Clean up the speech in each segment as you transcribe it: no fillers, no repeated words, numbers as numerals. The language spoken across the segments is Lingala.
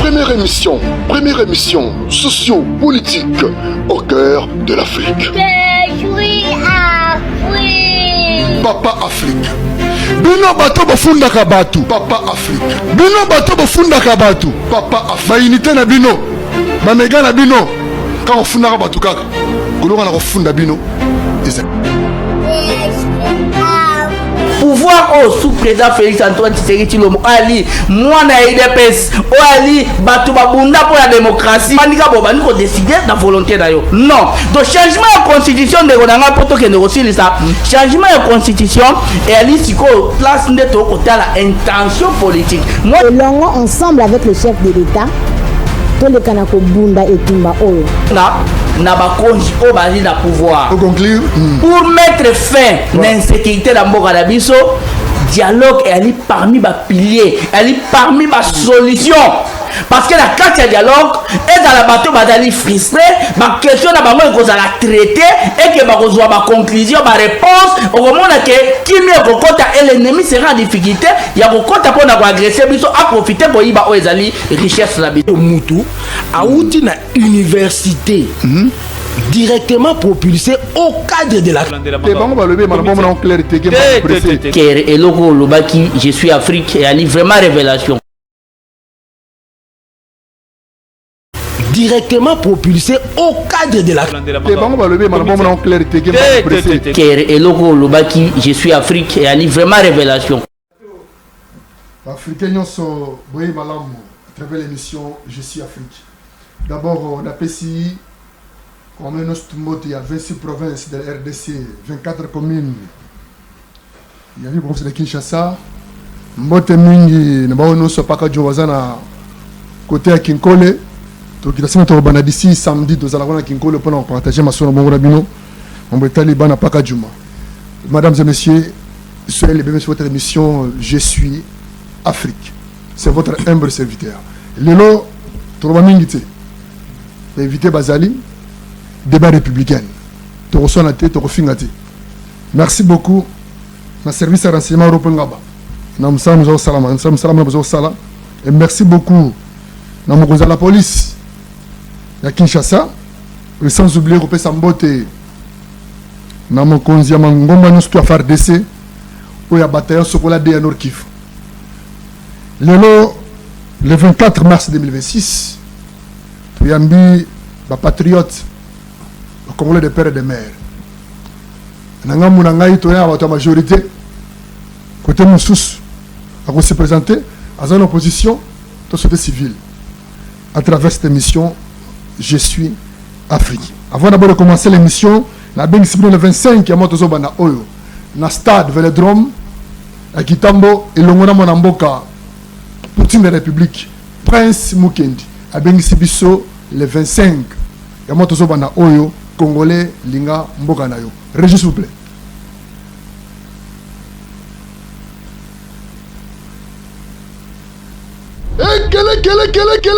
Première émission socio-politique au cœur de l'Afrique. Je suis Afrique. Papa Afrique. Bino bato bafundaka batu. Papa Afrique. Bino bato bafundaka batu. Papa Afrique. Ba unité na bino. Ba mega na bino. Quand on fundaka batu kaka. Kolonga na kofunda bino. Pouvoir au sous-président Félix Antoine Tshisekedi Tshilombo ali mwana IDPS o ali batu babunda pour la démocratie manika bo bani ko décider na volonté na yo non donc changement de constitution de konanga poto ke négocier ça changement de constitution et ali siko place ndeto ko la intention politique moi longo ensemble avec le chef de l'État to le kanako bunda etumba oyo na bakonzi o bali na pouvoir pour conclure pour mettre fin à l'insécurité dans mboka na biso dialogue est parmi ba piliers elle est parmi ba solution parce que la carte de dialogue est dans la bateau badali frustré ma question na bango ko za la traiter et que ba kozwa ba conclusion ba réponse au moment que qui mieux kokota et l'ennemi sera en difficulté ya kokota pour na agresser biso a profiter pour iba o ezali richesse la biso mutu auti na université directement propulsé au cadre de la et logo lobaki je suis Afrique et ali vraiment révélation directement propulsé au cadre de la et logo lobaki je suis Afrique et ali vraiment révélation Africains sont boy malam à travers l'émission Je suis Afrique. D'abord on a PCI comme nous il y a 26 provinces de la RDC, 24 communes. Il y a une province de Kinshasa. Mbote mingi, nous sommes pas na côté à Kinkole. Donc il y a d'ici samedi, nous allons à Kinkole pour partager ma soeur Mongorabino. On va Taliban à Pakadjouma. Mesdames et messieurs, soyez les bienvenus sur votre émission Je suis Afrique. C'est votre humble serviteur. Lelo, Tourouba Mingite, invité Bazali. Débat républicain. Merci beaucoup. Ma service de renseignement européen. Et merci beaucoup. La police. La Kinshasa. Et sans oublier que Sambote. Namo Konzia Mangomba nous doit faire décès. Où il y a bataille sur la DN Nord-Kivu. Le 24 mars 2026. Tuyambi, la patriote. Congolais de père et de mère. Nanga munangai to ya la majorité côté Moussous a se présenter à une opposition de société civile à travers cette émission Je suis Afrique. Avant d'abord de commencer l'émission, la ben le 25 ya moto zobana oyo na stade Vélodrome à Kitambo et longona monamboka Poutine de la République Prince Mukendi a ben biso le 25 ya moto zobana oyo Congolais linga mboka na yo. Régis s'il vous plaît. Kele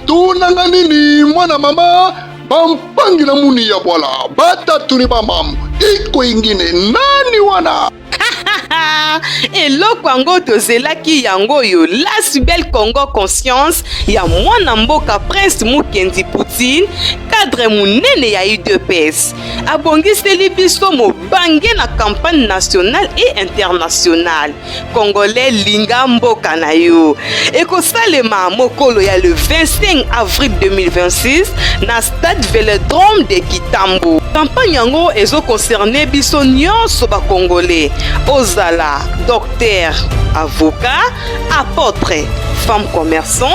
tunanga nini mwana mama bampangi na muni ya bwala bata tuni bamam iko ingine nani wana eloko yango tozelaki yango yo la belle Congo conscience ya mwana mboka Prince Mukendi Poutine cadre munene ya UDPS abongiseli biso mobange na campagne nationale et internationale congolais linga mboka na yo ekosalema mokolo ya le 25 avril 2026 na stade Vélodrome de Kitambo. Campagne yango ezo concerner biso nyonso ba congolais ozala docteur, avocat, apôtre, femme commerçante,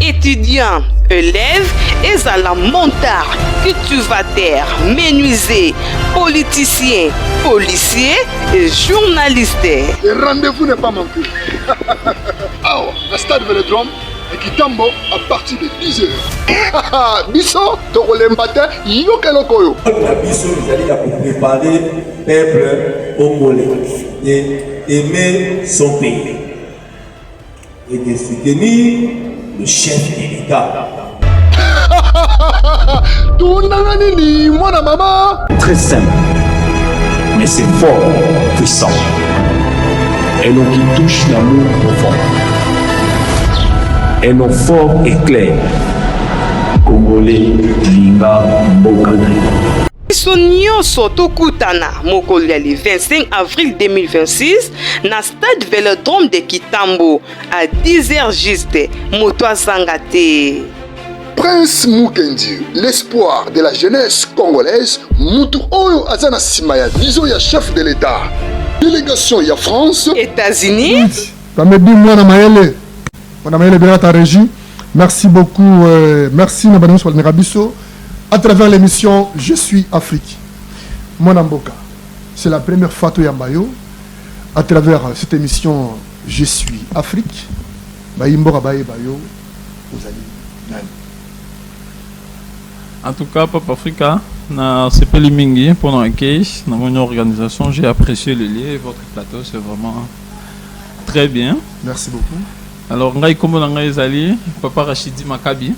étudiant, élève, ezala montard, cultivateur, menuisier, politicien, policier et journaliste. Le rendez-vous n'est pas manqué. Alors, le stade Vélodrome et Kitambo à partir de 10h. Biso, Tokolembate, Yokelokoyo. La biso, nous allons préparer le peuple congolais et aimer son pays et de soutenir le chef de l'État. Très simple, mais c'est fort, puissant. Et l'on qui touche l'amour profond. et nos forts et clairs. Congolais, Linga, Mbokanaï. biso nyonso tokutana mokolo ya le 25 avril 2026 na stade Vélodrome de Kitambo à 10h juste moto azanga te. Prince Mukendi, l'espoir de la jeunesse congolaise, mutu oyo aza na sima ya vision ya chef de l'État. Délégation ya France, États-Unis. Pamedi mwana mayele. Mwana mayele bien ta régie. Merci beaucoup, merci Nabano sur le Rabiso. À travers l'émission Je suis Afrique. Mwana Mboka. C'est la première fois to Yambayo. À travers cette émission Je suis Afrique. Bayimbora baye bayo. Vous allez nani. En tout cas, Papa Africa, na CPL Mingi pour notre accueil, dans mon organisation, j'ai apprécié le lieu et votre plateau, c'est vraiment très bien. Merci beaucoup. Alors, ngai kombo na ngai ezali Papa Rachidi Makabi,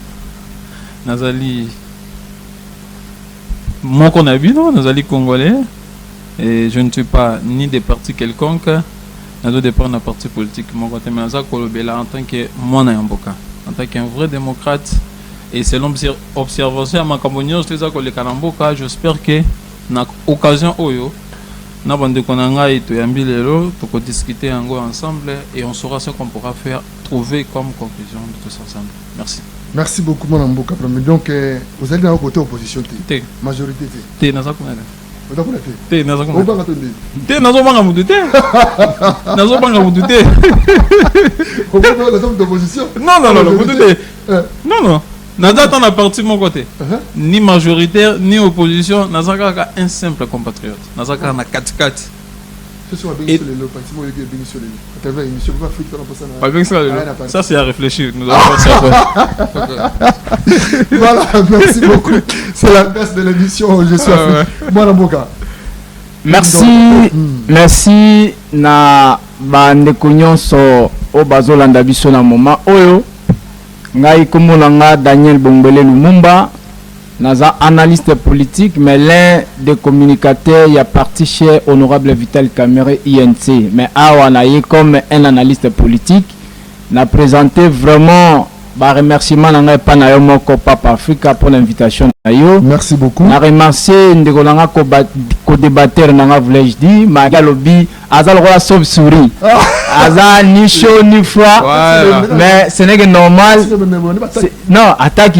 nazali moko na bino, nazali congolais et je ne suis pas ni des partis quelconques, nazo dépend d'un parti politique. Mon côté naza kolobela en tant que mwana yamboka, en tant qu'un vrai démocrate. Et selon l'observation à ma campagne, j'espère que na occasion oyo na bande konanga et toyambi lelo to discuter ensemble et on saura ce qu'on pourra faire, trouver comme conclusion de tous ensemble. Merci. Merci beaucoup mon Mboka. Donc vous allez dans le côté opposition T. Majorité T. T naza kuna. T naza kuna. Obanga tonde. T nazo banga mutu T. Nazo banga mutu T. Obanga la d'opposition. Non mutu T. Non. Naza dans la partie de mon côté. Ni majoritaire, ni opposition. Naza kaka un simple compatriote. Naza kaka na 4-4. Ça c'est à réfléchir. Nous allons faire ça. Voilà, merci beaucoup. C'est la base de l'émission. Je suis Afrique. Moi, Mboka. Merci na bandeko nyonso o bazolanda biso na moment oyo. Ngai komona Daniel Bombele Lumumba, naza analyste politique, mais l'un des communicateurs y a parti chez Honorable Vital Kamere INC. Mais awa na ye comme un analyste politique, n'a présenté vraiment ba remerciement na ngai pa na yo moko Papa Africa pour l'invitation na yo. Merci beaucoup. Na remercier ndeko nanga ko débatteur nanga voulais-je dire, magalobi azal roi sauve souris. Aza ni chaud ni froid, mais ce n'est que normal. Non, attaque.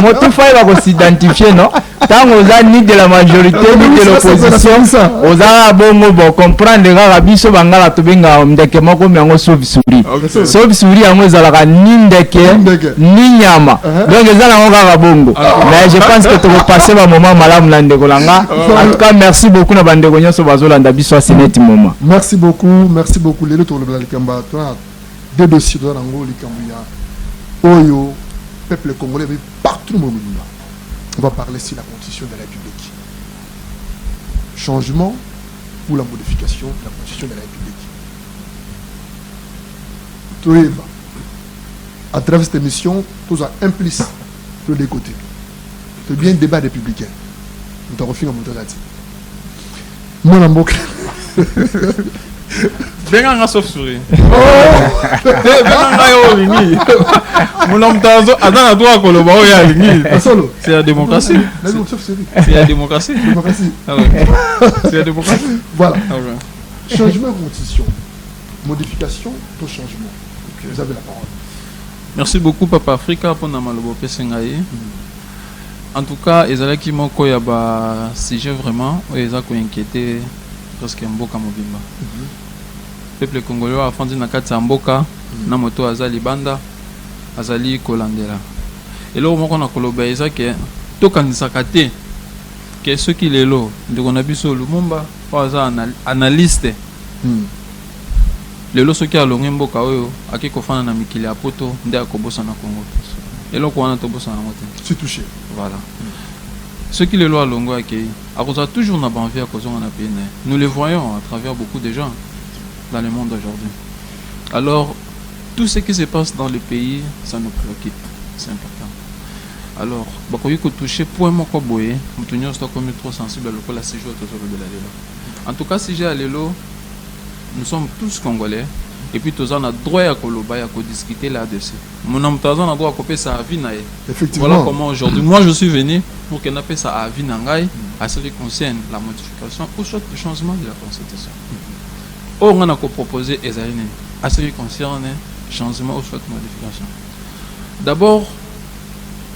Motify va s'identifier, non? Tant aux ni de la majorité ni de l'opposition, aux arabes bon comprendre les rabiso bangala tobenga ndeke moko miango sauve souris. Sauve souris yango ezalaka ni ndeke ni nyama. Donc ezala ngaka bongo. Mais je pense que tu vas passer un moment malamu na ndeko langa. En tout cas, merci beaucoup na bandeko nyonso bazolanda biso à ce net moment. Merci beaucoup. Merci beaucoup. Les retours de l'Ikamba, deux dossiers de l'Ango, l'Ikambouya, Oyo, peuple congolais, mais partout au monde. On va parler sur la constitution de la République. Changement ou la modification de la constitution de la République. Toeva, à travers cette émission, tous implice de les côtés. C'est bien un débat républicain. Nous t'en refusons à mon tour. Moi, la moque. Benga nga sauf souris. Benga nga yo lingi. Mon homme tazo adana droit ko lo ba o ya lingi. C'est la démocratie. C'est la démocratie. C'est la démocratie. Voilà. Changement de constitution. Modification pour changement. Vous avez la parole. Merci beaucoup Papa Africa pour na malobo pesengaye. En tout cas, ezalaki moko ya ba sujet vraiment eza ko inquiéter presque mboka mobimba. Peuple congolais a fandi na kati ya mboka na moto azali banda azali kolandela. Eloko moko na koloba eza ke tokanisaka te ke soki lelo ndeko na biso Lumumba po aza analyste. Lelo soki alongi mboka oyo ake kofana na mikili ya poto nde akobosa na Congo. Eloko wana tobosa na moto. C'est touché. Voilà. Ce qui le loi longo accueilli, a toujours n'a pas envie à cause on a pays. Nous le voyons à travers beaucoup de gens dans le monde aujourd'hui. Alors, tout ce qui se passe dans le pays, ça nous préoccupe. C'est important. Alors, il faut toucher pour un mot boye, nous sommes trop sensibles à la séjour de la. En tout cas, si j'ai à l'élo, nous sommes tous congolais et puis tous on a droit à koloba à discuter là-dessus. Mon homme tous on a droit à couper sa vie naïe. Effectivement. Voilà comment aujourd'hui moi je suis venu pour qu'on appelle ça à vie nangai à ce qui concerne la modification ou soit le changement de la constitution. On a proposé Ezaïne à ce qui concerne changement ou soit modification. D'abord,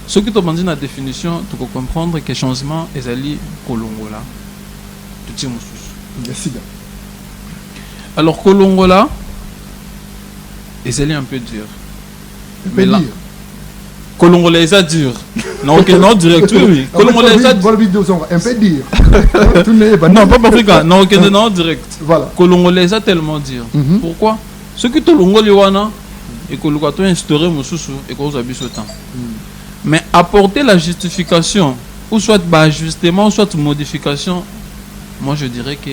ce que tu as dit dans la définition, tu peux comprendre que changement est allé Kolongola. Merci. Alors Kolongola est allé un peu dur. Mais là, Kolongola est dur. Non, ok, non, direct, oui. Kolongola est dur. Un peu dur. Non, pas africain. Non, ok, non, direct. Voilà. Kolongola est tellement dur. Pourquoi? Ce que tu as et que tu as instauré et que tu as ce temps. Mais apporter la justification, ou soit ajustement, ou soit modification, moi je dirais que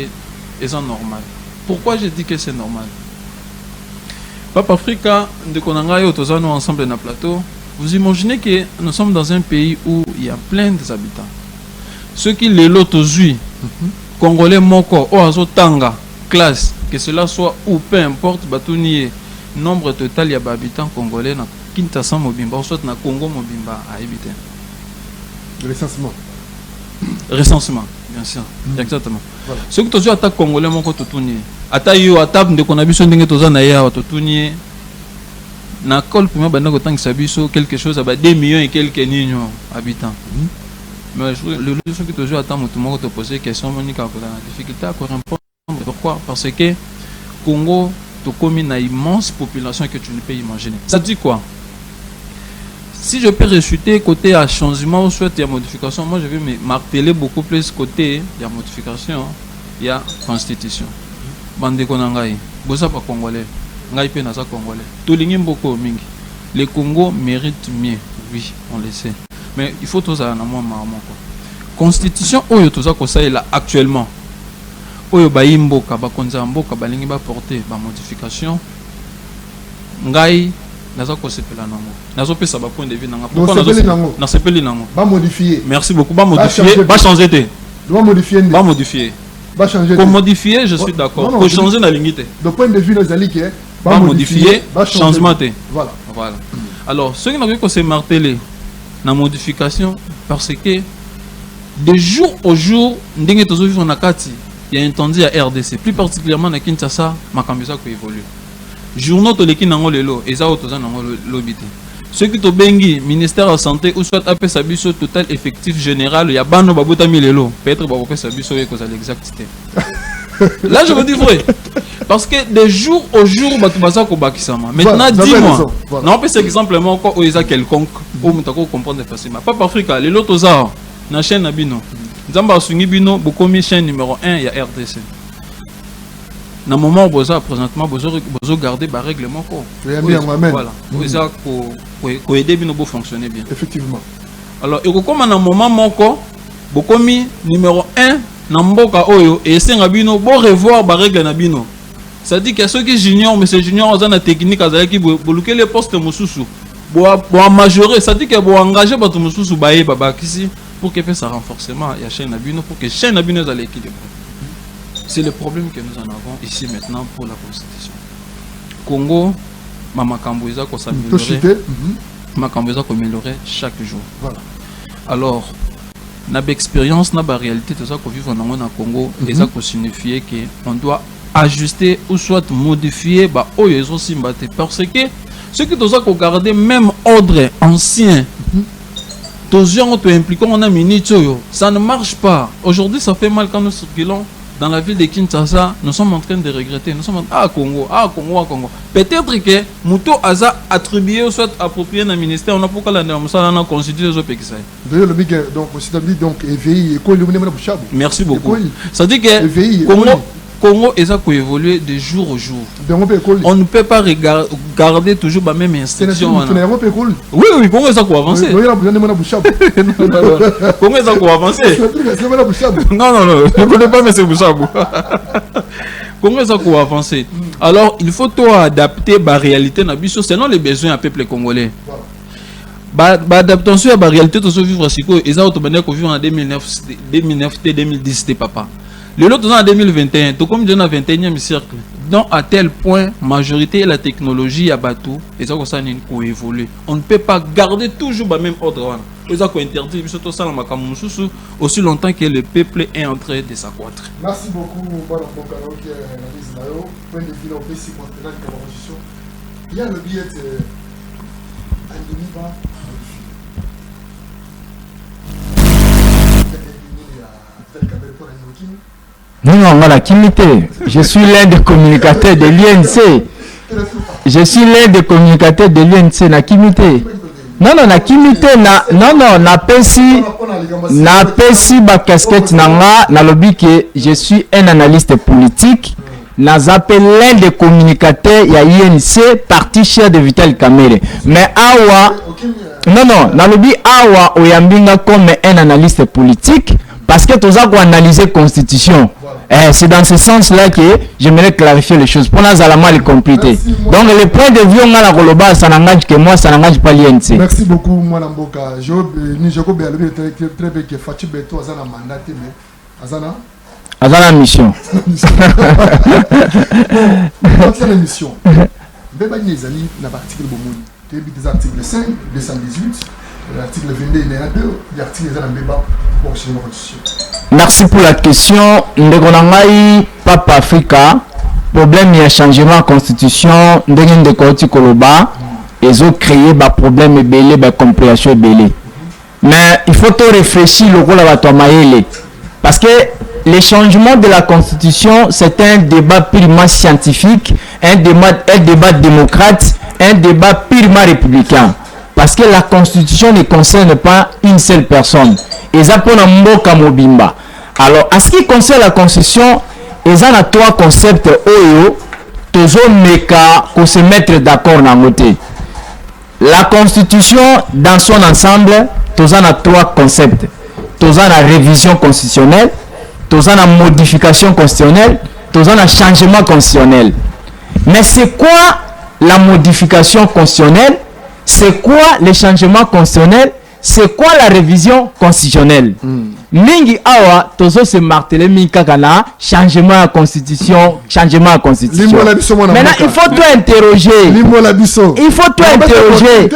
c'est normal. Pourquoi je dis que c'est normal? Papa Africa, de Konanga et Otozano ensemble dans le plateau, vous imaginez que nous sommes dans un pays où il y a plein d'habitants. Ceux qui les lotent aux huit, Congolais Moko, Oazo Tanga, classe, que cela soit ou peu importe, Batounier, nombre total il y a d'habitants congolais na Kinshasa Mobimba, ou soit na Congo Mobimba à éviter. Recensement, bien sûr. Exactement. Voilà. Ce que tu as attaqué congolais, mon côté tourné. Attaqué au attaque de conabison d'ingé toza na ya tourné. Na col premier banda ko tang sabiso quelque chose à 2 millions et quelques niños habitants. Mais le ce que tu as attaqué tout monde te poser question monika ko la difficulté à répondre. Pourquoi? Parce que Congo tu comme une immense population que tu ne peux imaginer. Ça dit quoi? Si je peux réchuter côté à changement ou soit il y a modification, moi je vais me marteler beaucoup plus côté il y a modification, il y a constitution. Bande konangai, bosa pas congolais, ngai pe nasa congolais. Tout beaucoup mingi. Le Congo mérite mieux, oui, on le sait. Mais il faut tout ça na moi maramo quoi. Constitution oyo tout ça ko ça là actuellement. Oyo baimboka ba konza mboka balingi ba porter ba modification. Ngai nazo ko sepela nango. Nazo pesa ba point de vue nanga. Pourquoi nazo na sepeli nango? Ba modifier. Merci beaucoup. Ba modifier, ba changer té. Doit modifier. Ba modifier. Ba changer. Pour modifier, je suis d'accord. Pour changer na limite. De point de vue nos alliés que ba modifier, changement té. Voilà. Voilà. Alors, ce qui n'a que se marteler na modification parce que de jour au jour, ndenge tozo vivre na kati, il y a entendu à RDC, plus particulièrement na Kinshasa, makambisa ko évolue. Journaux to leki nango lelo, eza otoza nango lobité. Ceux qui to bengi ministère de la santé ou soit appel sabiso total effectif général, il y a bano babota milelo, peut-être babota sabiso et cause à l'exactité. Là je me dis vrai. Parce que de jour au jour, batubasa ko bakisama. Maintenant dis-moi. Voilà. Non, c'est exemplement quoi ou eza quelconque ou mutako comprendre facilement. Papa Africa, les lotos za na chaîne nabino. Nzamba sungi bino bokomi chaîne numéro 1 il y a RDC. Dans le moment où vous avez présentement, vous avez gardé le règlement. Voilà. Vous avez aidé à fonctionner bien. Effectivement. Alors, il y a un moment où vous avez numéro 1 dans Mboka Oyo et c'est un bino pour revoir les règles na bino. Ça dit que ceux qui junior, mais c'est junior ont une technique qui bloquer les postes mususu. Pour majorer, ça dit que pour engager les mususu ici pour que ça renforcement il y a chaîne na bino pour que chaîne na bino soit l'équilibre. C'est le problème que nous en avons ici maintenant pour la Constitution. Congo, Mama Kambouza ko s'améliorer. Mama Kambouza ko améliorer chaque jour. Voilà. Alors, na expérience, na réalité tout ça qu'on vit dans le Congo, et ça qu'on signifie que on doit ajuster ou soit modifier bah oyo simbate parce que ce que tout ça qu'on garder même ordre ancien. Tous gens ont impliqué on a minute ça ne marche pas. Aujourd'hui, ça fait mal quand nous circulons dans la ville de Kinshasa, nous sommes en train de regretter. Nous sommes en Congo. Peut-être que Mouto Aza attribué ou soit approprié dans le ministère, on a pourquoi la constitution des OPEX. Donc, merci beaucoup. Ça dit que Congo est évoluer de jour au jour. On ne peut pas garder toujours la même instruction. Oui, oui, Congo est avancer. Congo est avancer. Non, je ne connais pas, mais c'est Bouchabou. Congo est avancer. Alors, il faut adapter la réalité selon les besoins du peuple congolais. L'adaptation à la réalité de ce vivre, c'est que les autres vivent en 2009, 2010, c'était papa. Le lot en 2021, tout comme dans le 21e siècle, Donc à tel point, majorité et la technologie à Batou, et ça ça n'est qu'à évoluer. On ne peut pas garder toujours le même ordre. Et ça interdit aussi longtemps que le peuple est en train de s'accroître. Merci beaucoup, Madame Bokaro, qui est analyse là-haut. Point de vue, on peut s'y contenir de la position. Il y a le billet de Andiniba. Non, voilà, Kimité. Je suis l'un des communicateurs de l'UNC. Je suis l'un des communicateurs de l'UNC, na Kimité. Non, na Kimité, na pesi ba casquette na lobby que je suis un analyste politique. N'a appelé l'un des communicateurs, il y a INC, parti cher de Vital Kamerhe. Mais Awa, na lobby Awa, oyambinga comme un analyste politique. Parce que tous avons analysé la Constitution. C'est dans ce sens-là que j'aimerais clarifier les choses. Pour nous, ça mal complété. Donc, le point de vue, on a la globale, ça n'engage que moi, ça n'engage pas l'INC. Merci beaucoup, Mwana Mboka. Je très bien que Fatih Beto a un mandat, mais Azana Azana mission. Quand il y a une mission, Beba Nizali n'a pas article Bomoni. Tu as des articles 5, 218. L'article 22 et 2, l'article Beba pour chez nous. Merci pour la question. Ndegonangai Papa Africa, problème il y a changement de constitution, ndenge de Koti Koloba, ils ont créé des problèmes et belé, des complications et belé. Mais il faut tout réfléchir le rôle à Tomaïle. Parce que les changements de la constitution, c'est un débat purement scientifique, un débat démocrate, un débat purement républicain. Parce que la constitution ne concerne pas une seule personne. Et ça pour Mboka Mobimba. Alors, en ce qui concerne la constitution, ils ont trois concepts oyo, tous meka pour se mettre d'accord dans côté. La constitution dans son ensemble, tous ont trois concepts. Tous ont la révision constitutionnelle, tous ont la modification constitutionnelle, tous ont un changement constitutionnel. Mais c'est quoi la modification constitutionnelle? C'est quoi le changement constitutionnel? C'est quoi la révision constitutionnelle? Mingi awa tozo se marteler mikakana changement à constitution, changement à constitution. Maintenant il faut tout interroger. Il faut tout interroger.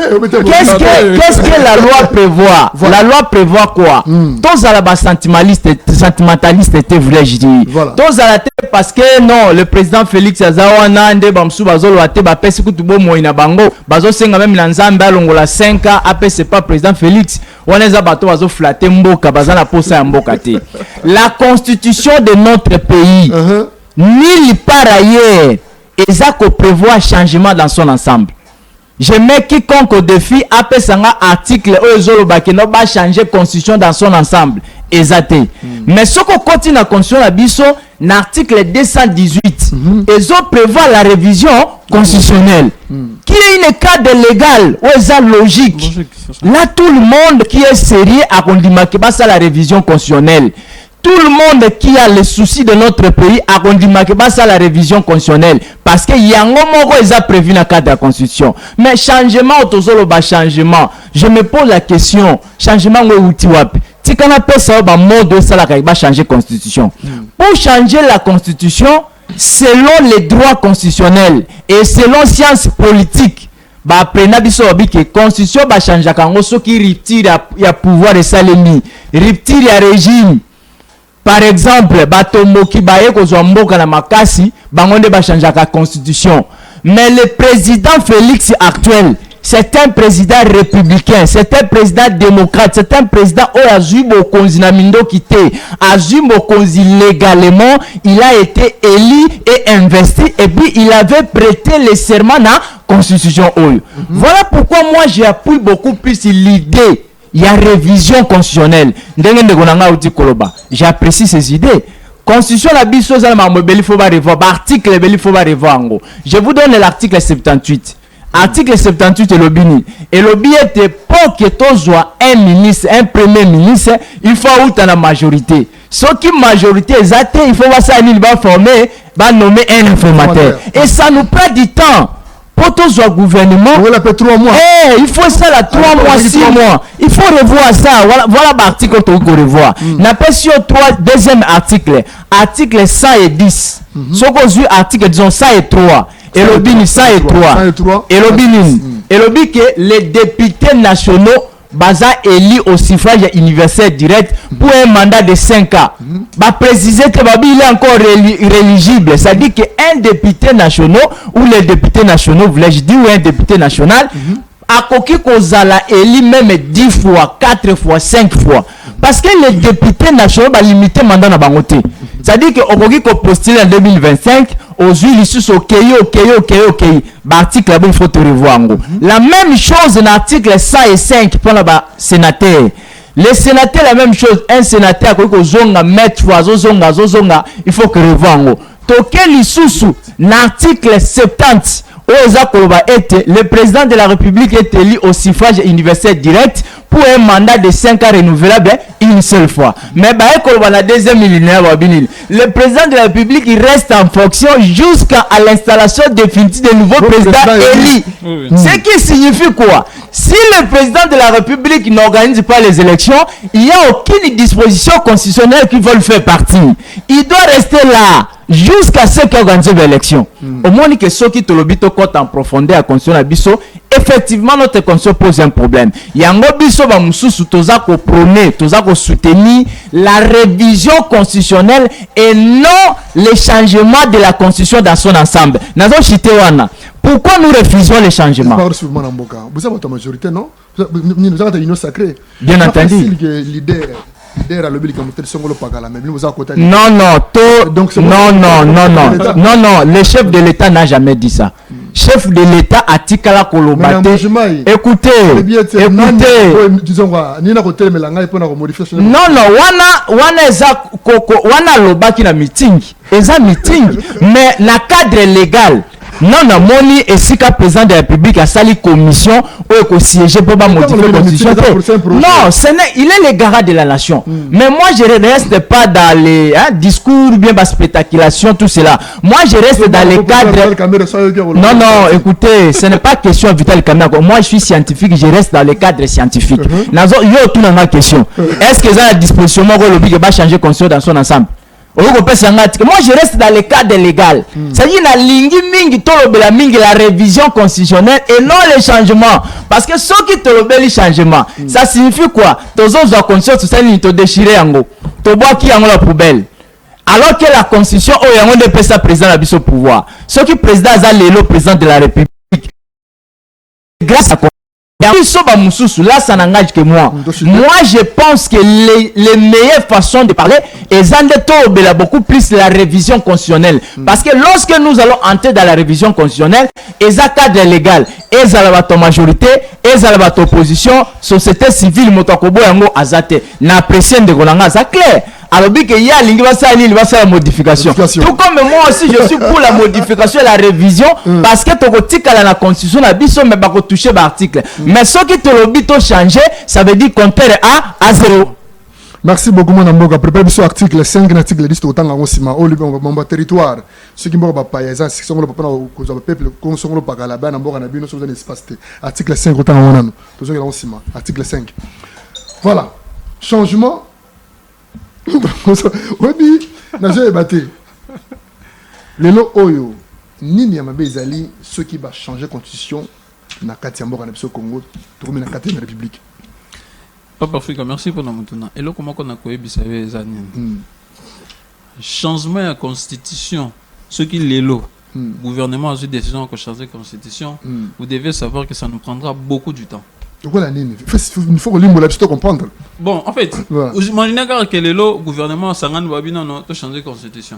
Qu'est-ce que la loi prévoit? La loi prévoit quoi? Tous à la sentimentaliste était vrai je dis. Tous à la tête parce que non le président Félix Azawana nde bamsu bazolo ate ba pesi kutubo moina bango bazo senga même lanzambe alongola 5 ans après c'est pas président Félix on est abato bazo flatter mboka bazana posa ya mboka te. La constitution de notre pays nulle part ailleurs ezako prévoit changement dans son ensemble. Je mets quiconque au défi après sanga article ozolo bakeno ba changer constitution dans son ensemble exacté. Mais ce qu'on continue la constitution la biso l'article 218 ils ont prévoit la révision constitutionnelle qui est une cadre légal ou est logique. Là tout le monde qui est sérieux a condamné que ça la révision constitutionnelle. Tout le monde qui a les soucis de notre pays a condamné que ça la révision constitutionnelle parce que yango moko ils a prévu dans cadre de la constitution. Mais changement autosolo ba changement. Je me pose la question, changement ou outil wapi? Si on appelle ça un mode de ça va changer la constitution. Pour changer la constitution, selon les droits constitutionnels et selon sciences politiques, après que la constitution va changer quand ce qui retire le pouvoir de Salemi, retire le régime. Par exemple, Batomo qui baye ko mboka na makasi, bangonde ba changer la constitution. Mais le président Félix actuel, c'est un président républicain, c'est un président démocrate, c'est un président où Azubo Konzi Namindo quitté, Azubo Konzi légalement, il a été élu et investi et puis il avait prêté le serment dans la constitution. Voilà pourquoi moi j'appuie beaucoup plus l'idée, il y a révision constitutionnelle. J'apprécie ces idées. Constitution la biso za ma mobile faut ba revoir, article beli faut ba revoir. Je vous donne l'article 78. Article 78 et l'obini. Et l'obi était pour que tu sois un ministre, un premier ministre, il faut avoir la majorité. Ce qui majorité exacte, il faut voir ça, il va former, va nommer un informateur. Et ça nous prend du temps. pour tous le gouvernement. On l'a fait 3 mois. Il faut ça là 3 mois, 6 mois. Il faut revoir ça. Voilà l'article que vous revoir. N'a pas sur 3 deuxième article. Article 110. Ce qu'on dit article disons 103. Et le bini 103. Et le bini. Et le bini que les députés nationaux baza élu au suffrage universel direct pour un mandat de 5 ans. Bah préciser que il est encore rééligible. Ça dit qu'un député national ou les députés nationaux, voulais-je dire, ou un député national, a coquille kozala élu même 10 fois, 4 fois, 5 fois. Parce que les députés nationaux va limiter mandat na bangote. Ça dit que au coquille qu'on postule en 2025 aux huiles sous ok. Bah article là il faut te revoir. La même chose dans l'article 105 pour la sénateur. Les sénateurs la même chose. Un sénateur qui zonga maître zonga il faut que revoir. Toquel sous l'article 70. Le président de la République est élu au suffrage universel direct pour un mandat de 5 ans renouvelable une seule fois. Mais la deuxième millénaire, le président de la République il reste en fonction jusqu'à l'installation définitive de nouveau président élu. Ce qui signifie quoi? Si le président de la République n'organise pas les élections, il n'y a aucune disposition constitutionnelle qui veut le faire partie. Il doit rester là jusqu'à ce qu'il organise l'élection. Au moins que ceux qui te l'obito côte en profondeur à constitution biso, effectivement notre constitution pose un problème. Yango biso ba mususu toza ko prôner, toza ko soutenir la révision constitutionnelle et non les changements de la constitution dans son ensemble. Nazo chité wana. Pourquoi nous refusons les changements? Vous avez votre majorité, non? Nous avons une union sacrée. Bien entendu. Non, le chef de l'État n'a jamais dit ça. Chef de l'État a Tikala Kolobate. Écoutez. Non, wana lobaki na meeting. Eza meeting, mais na cadre légal. Non, moni et si ka président de la République a sali commission ou ko siéger pour pas modifier la constitution. Non, il est le garant de la nation. Mais moi je ne reste pas dans les discours bien bas spectaculation tout cela. Moi je reste dans les cadres. Non, écoutez, ce n'est pas question Vital Kamera. Moi je suis scientifique, je reste dans les cadres scientifiques. Nazo yo tout dans question. Est-ce que ça la disposition moi le va changer constitution dans son ensemble? Moi je reste dans le cadre légal. C'est-à-dire la la révision constitutionnelle et non les changements. Parce que ceux qui te le changement, ça signifie quoi? Tous la constitution te déchirer en gros. Tu bois qui en la poubelle. Alors que la constitution on ne peut pas président la au pouvoir. Ceux qui président le président de la République. Grâce à là ça n'engage que moi. Moi je pense que les meilleures façons de parler est beaucoup plus la révision constitutionnelle. Parce que lorsque nous allons entrer dans la révision constitutionnelle, ils ont cadre légal, ils ont ta majorité, ils ont ta opposition, société civile, motokobo yango azate. Na pression de Gonanga, c'est clair. Alors que il y a la modification. Tout comme moi aussi je suis pour la modification et la révision parce que tu as la constitution la biso mais pas toucher l'article. Mais ce qui te l'obito changer, ça veut dire compter à 0. Merci beaucoup mon amboka. Préparez sur article 5 article 10 autant en sima au mon territoire. Ce qui m'ont pas ça c'est son papa cause peuple qu'on son pas la bas amboka na bino sur un espace. Article 5 autant en onano. Toujours en sima. Article 5. Voilà. Changement. Oui, nazo ebate. Lelo oyo nini ya mabe ezali ceux qui va changer constitution na kati ya mboka na biso Congo, tokomi na kati na République. Papa Afrika, merci pour notre temps. Et là comment qu'on a koyebisa ezani. Changement de constitution, ceux qui l'élo gouvernement a eu décision de changer la constitution, vous devez savoir que ça nous prendra beaucoup de temps. Il faut que l'immobilité comprendre. Bon, en fait, imaginez que le gouvernement s'engage à changer la constitution.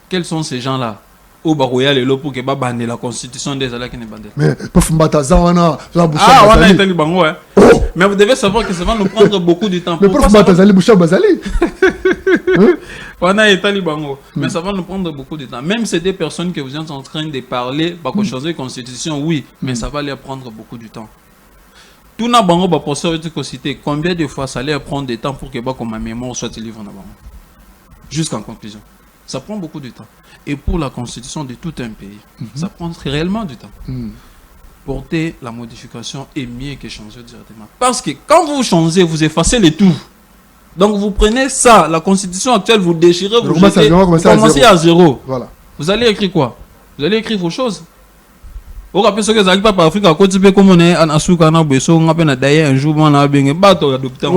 Quels sont ces gens-là? Au Baroya, les pour que bande la constitution des Alakis n'est pas. Mais pour Mbatazana, mais vous devez savoir que ça va nous prendre beaucoup de temps. Mais pour Mbatazali, Boucha Bazali. Mais ça va nous prendre beaucoup de temps. Même ces deux personnes que vous êtes en train de parler, pour changer la constitution, oui, mais ça va leur prendre beaucoup de temps. Tout n'a pas de procès cité. Combien de fois ça allait prendre du temps pour que ma mémoire soit livrée jusqu'en conclusion. Ça prend beaucoup de temps. Et pour la constitution de tout un pays, ça prend réellement du temps. porter la modification est mieux que changer directement. Parce que quand vous changez, vous effacez les tout. Donc vous prenez ça, la constitution actuelle, vous déchirez, vous jetez, vous commencez à zéro. Voilà. Vous allez écrire quoi? Vous allez écrire vos choses. Au rappel, ce que vous allez pas par Afrique, à côté de comme on est en Asuka, on a besoin, on a d'ailleurs un jour, on a bien un bateau, docteur.